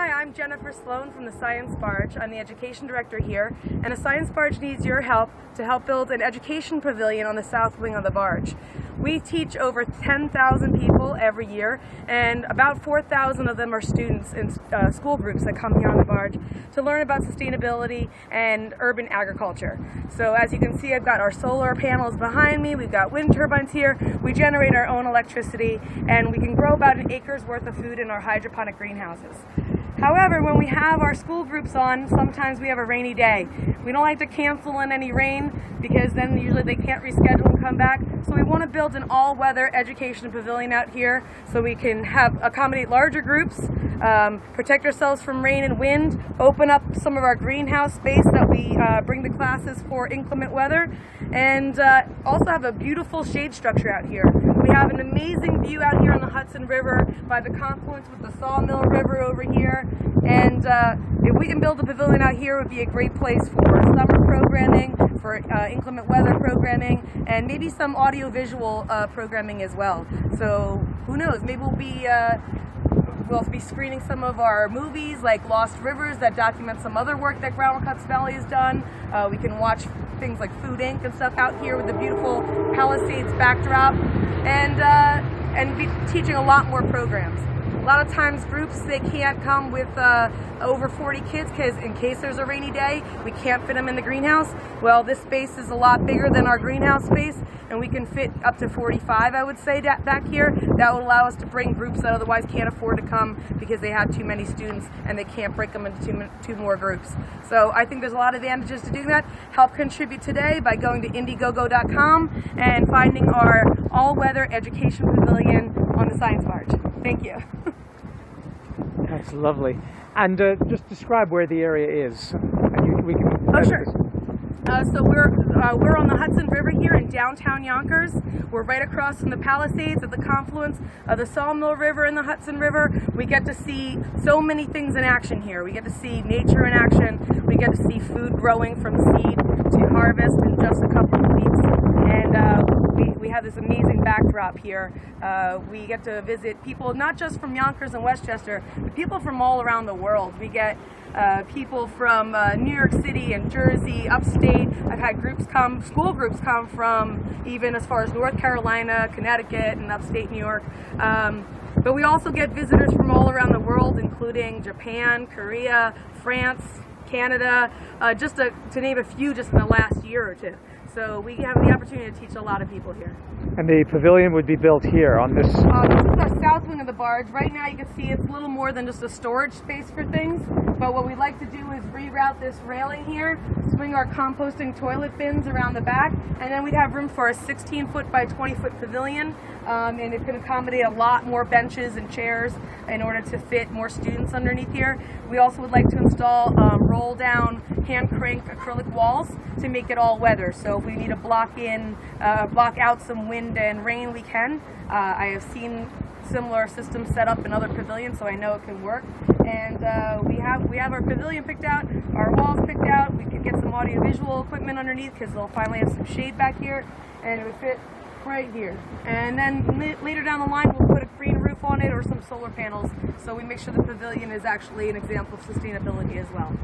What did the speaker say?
Hi, I'm Jennifer Sloan from the Science Barge. I'm the Education Director here, and the Science Barge needs your help to help build an education pavilion on the south wing of the barge. We teach over 10,000 people every year, and about 4,000 of them are students in school groups that come here on the barge to learn about sustainability and urban agriculture. So as you can see, I've got our solar panels behind me, we've got wind turbines here, we generate our own electricity, and we can grow about an acre's worth of food in our hydroponic greenhouses. However, when we have our school groups on, sometimes we have a rainy day. We don't like to cancel in any rain because then usually they can't reschedule and come back. So we want to build an all-weather education pavilion out here so we can accommodate larger groups, protect ourselves from rain and wind, open up some of our greenhouse space that we bring to classes for inclement weather, and also have a beautiful shade structure out here. We have an amazing view out here on the Hudson River by the confluence with the Sawmill River over here, and if we can build a pavilion out here, it would be a great place for summer programming, for inclement weather programming, and maybe some audio-visual programming as well. So who knows, maybe we'll be screening some of our movies like Lost Rivers that document some other work that Ground Cuts Valley has done. We can watch things like Food Inc. and stuff out here with the beautiful Palisades backdrop, and be teaching a lot more programs. A lot of times groups, they can't come with over 40 kids because in case there's a rainy day, we can't fit them in the greenhouse. Well, this space is a lot bigger than our greenhouse space, and we can fit up to 45, I would say, back here. That would allow us to bring groups that otherwise can't afford to come because they have too many students and they can't break them into two more groups. So I think there's a lot of advantages to doing that. Help contribute today by going to Indiegogo.com and finding our all-weather education pavilion on the Science Barge. Thank you. That's lovely. And just describe where the area is. We can. Oh, sure. So we're on the Hudson River here in downtown Yonkers. We're right across from the Palisades at the confluence of the Sawmill River and the Hudson River. We get to see so many things in action here. We get to see nature in action. We get to see food growing from seed to harvest in just a couple of weeks. And we have this amazing backdrop here. We get to visit people not just from Yonkers and Westchester, but people from all around the world. We get people from New York City and Jersey, upstate. I've had groups come, school groups come from even as far as North Carolina, Connecticut, and upstate New York. But we also get visitors from all around the world, including Japan, Korea, France, Canada, just to name a few just in the last year or two. So we have the opportunity to teach a lot of people here. And the pavilion would be built here on this? This is our south wing of the barge. Right now you can see it's a little more than just a storage space for things, but what we'd like to do is reroute this railing here, swing our composting toilet bins around the back, and then we'd have room for a 16-foot by 20-foot pavilion, and it can accommodate a lot more benches and chairs in order to fit more students underneath here. We also would like to install roll-down hand-crank acrylic walls to make it all weather. So if we need to block out some wind and rain, we can. I have seen similar systems set up in other pavilions, so I know it can work. And we have our pavilion picked out, our walls picked out. We could get some audio-visual equipment underneath because they'll finally have some shade back here, and it would fit right here. And then later down the line, we'll put a green roof on it or some solar panels, so we make sure the pavilion is actually an example of sustainability as well.